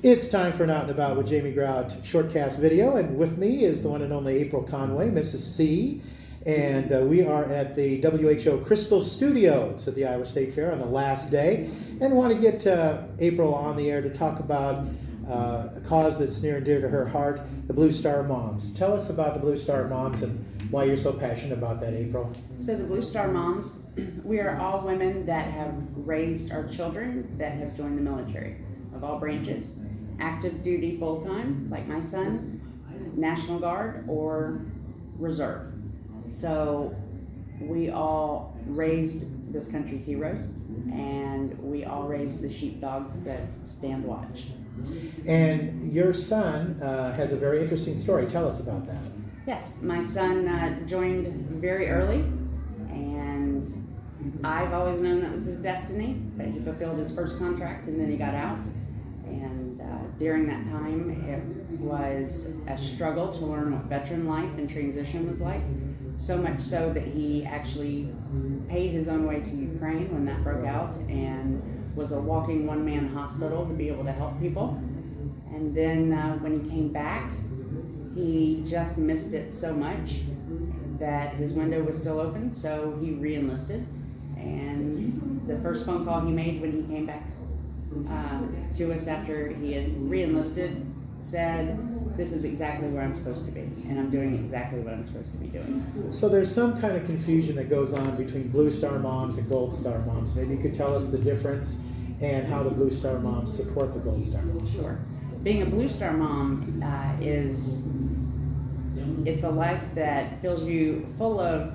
It's time for an Out and About with Jamie Grout Shortcast video, and with me is the one and only April Conway, Mrs. C. And we are at the WHO Crystal Studios at the Iowa State Fair on the last day, and want to get April on the air to talk about a cause that's near and dear to her heart, the Blue Star Moms. Tell us about the Blue Star Moms and why you're so passionate about that, April. So the Blue Star Moms, we are all women that have raised our children that have joined the military of all branches. Active duty full-time, like my son, National Guard, or Reserve. So we all raised this country's heroes, and we all raised the sheepdogs that stand watch. And your son has a very interesting story. Tell us about that. Yes, my son joined very early, and I've always known that was his destiny, that he fulfilled his first contract and then he got out. And during that time, it was a struggle to learn what veteran life and transition was like. So much so that he actually paid his own way to Ukraine when that broke out and was a walking one-man hospital to be able to help people. And then when he came back, he just missed it so much that his window was still open, so he re-enlisted. And the first phone call he made when he came back to us after he had re-enlisted said, "This is exactly where I'm supposed to be, and I'm doing exactly what I'm supposed to be doing." So there's some kind of confusion that goes on between Blue Star Moms and Gold Star Moms. Maybe you could tell us the difference and how the Blue Star Moms support the Gold Star Moms. Sure. Being a Blue Star Mom it's a life that fills you full of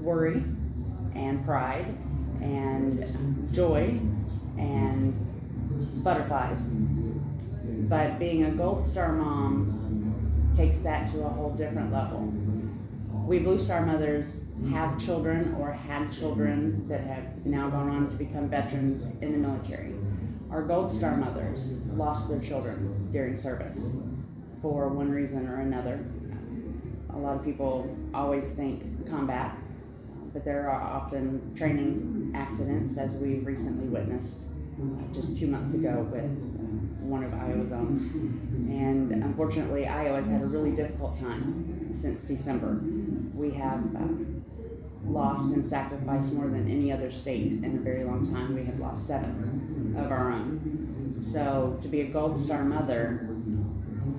worry and pride and joy and butterflies. But being a Gold Star Mom takes that to a whole different level. We Blue Star mothers have children or had children that have now gone on to become veterans in the military. Our Gold Star mothers lost their children during service for one reason or another. A lot of people always think combat, but there are often training accidents, as we've recently witnessed just 2 months ago with one of Iowa's own. And unfortunately, Iowa's had a really difficult time since December. We have lost and sacrificed more than any other state in a very long time. We have lost 7 of our own. So to be a Gold Star mother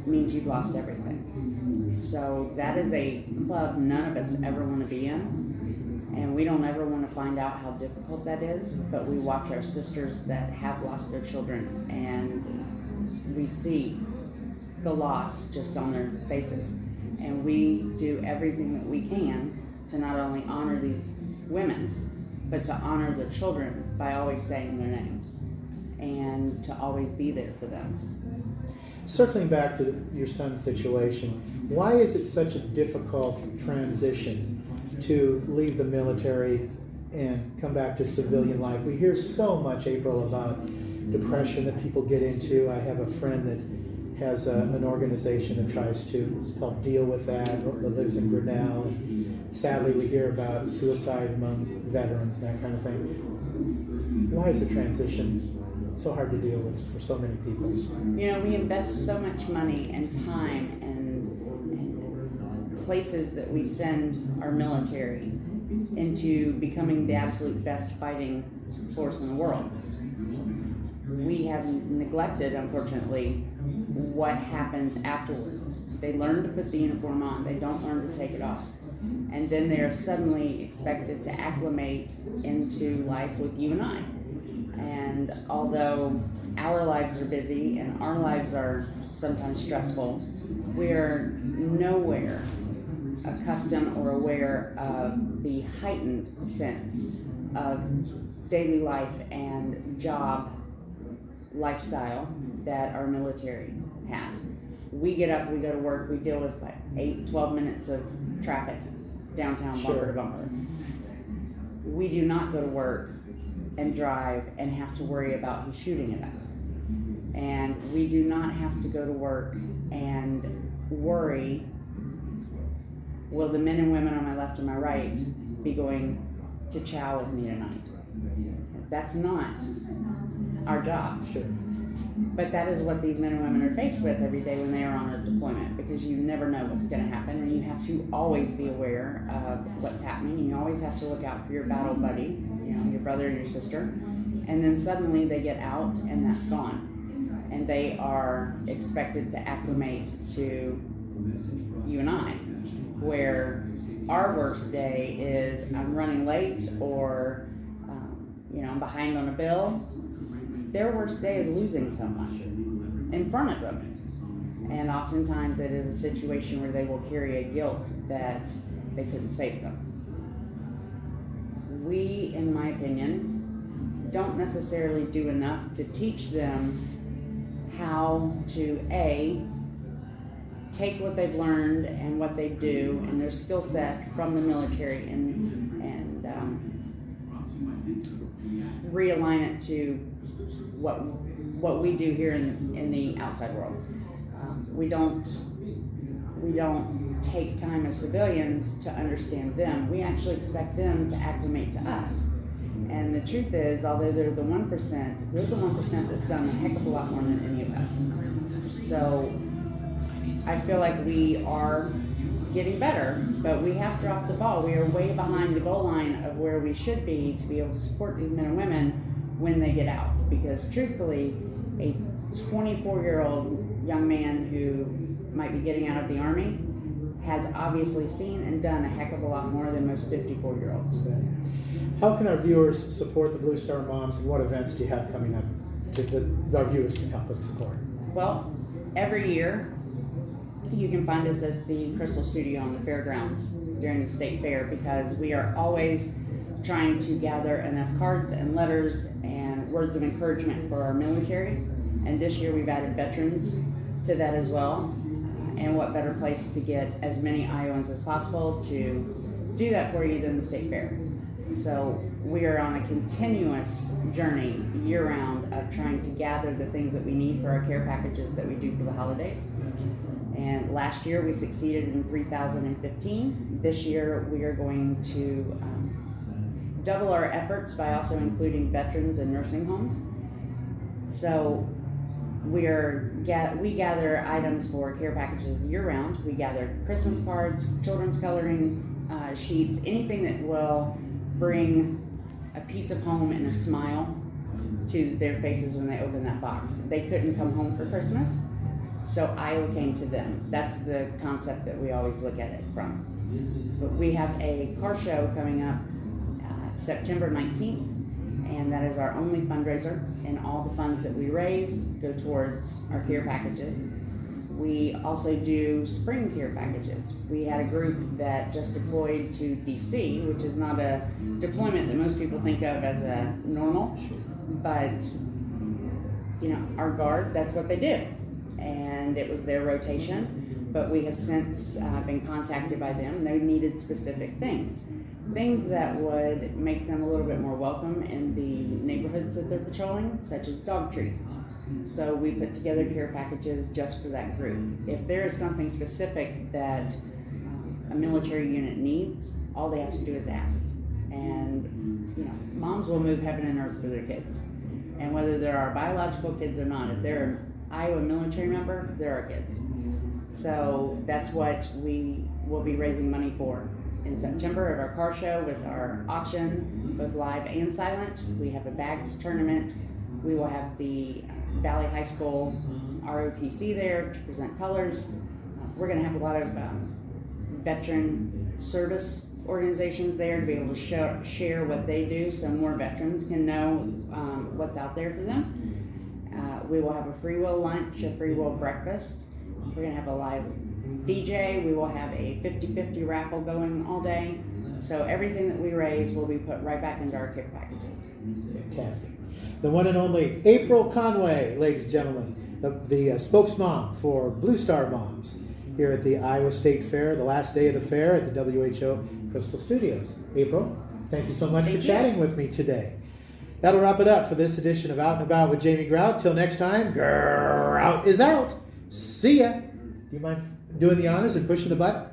means you've lost everything. So that is a club none of us ever want to be in, and we don't ever want to find out how difficult that is, but we watch our sisters that have lost their children, and we see the loss just on their faces. And we do everything that we can to not only honor these women, but to honor their children by always saying their names and to always be there for them. Circling back to your son's situation, why is it such a difficult transition to leave the military and come back to civilian life? We hear so much, April, about depression that people get into. I have a friend that has an organization that tries to help deal with that, or that lives in Grinnell. And sadly, we hear about suicide among veterans and that kind of thing. Why is the transition so hard to deal with for so many people? You know, we invest so much money and time and places that we send our military into becoming the absolute best fighting force in the world. We have neglected, unfortunately, what happens afterwards. They learn to put the uniform on, they don't learn to take it off. And then they are suddenly expected to acclimate into life with you and I. And although our lives are busy and our lives are sometimes stressful, we are nowhere accustomed or aware of the heightened sense of daily life and job lifestyle that our military has. We get up, we go to work, we deal with 12 minutes of traffic downtown, bumper to bumper. We do not go to work and drive and have to worry about who's shooting at us. And we do not have to go to work and worry, will the men and women on my left and my right be going to chow with me tonight? That's not our job. Sure. But that is what these men and women are faced with every day when they are on a deployment, because you never know what's going to happen, and you have to always be aware of what's happening. You always have to look out for your battle buddy, your brother and your sister. And then suddenly they get out and that's gone. And they are expected to acclimate to you and I, where our worst day is I'm running late, or I'm behind on a bill. Their worst day is losing someone in front of them. And oftentimes it is a situation where they will carry a guilt that they couldn't save them. We, in my opinion, don't necessarily do enough to teach them how to take what they've learned and what they do and their skill set from the military and realign it to what we do here in the outside world. We don't take time as civilians to understand them. We actually expect them to acclimate to us. And the truth is, although they're the 1%, they're the 1% that's done a heck of a lot more than any of us. So I feel like we are getting better, but we have dropped the ball. We are way behind the goal line of where we should be to be able to support these men and women when they get out. Because truthfully, a 24-year-old young man who might be getting out of the Army has obviously seen and done a heck of a lot more than most 54-year-olds. How can our viewers support the Blue Star Moms, and what events do you have coming up that our viewers can help us support? Well, every year you can find us at the Crystal Studio on the fairgrounds during the state fair, because we are always trying to gather enough cards and letters and words of encouragement for our military. And this year we've added veterans to that as well. And what better place to get as many Iowans as possible to do that for you than the state fair. So we are on a continuous journey year-round of trying to gather the things that we need for our care packages that we do for the holidays. And last year we succeeded in 3,015. This year we are going to double our efforts by also including veterans and nursing homes. So we gather items for care packages year-round. We gather Christmas cards, children's coloring sheets, anything that will bring a piece of home and a smile to their faces when they open that box. They couldn't come home for Christmas, so Iowa came to them. That's the concept that we always look at it from. But we have a car show coming up September 19th, and that is our only fundraiser, and all the funds that we raise go towards our care packages. We also do spring care packages. We had a group that just deployed to DC, which is not a deployment that most people think of as a normal, but our Guard, that's what they do. And it was their rotation, but we have since been contacted by them. They needed specific things that would make them a little bit more welcome in the neighborhoods that they're patrolling, such as dog treats. So we put together care packages just for that group. If there is something specific that a military unit needs, all they have to do is ask. And moms will move heaven and earth for their kids. And whether they're our biological kids or not, if they're an Iowa military member, they're our kids. So that's what we will be raising money for in September at our car show with our auction, both live and silent. We have a bags tournament. We will have the Valley High School ROTC there to present colors. We're going to have a lot of veteran service organizations there to be able to share what they do, so more veterans can know what's out there for them. We will have a free will lunch, a free will breakfast. We're going to have a live DJ. We will have a 50-50 raffle going all day. So everything that we raise will be put right back into our care packages. Fantastic. The one and only April Conway, ladies and gentlemen, the spokesmom for Blue Star Moms here at the Iowa State Fair, the last day of the fair at the WHO Crystal Studios. April, thank you so much for chatting with me today. That'll wrap it up for this edition of Out and About with Jamie Grout. Till next time, Grout is out. See ya. You mind doing the honors and pushing the button?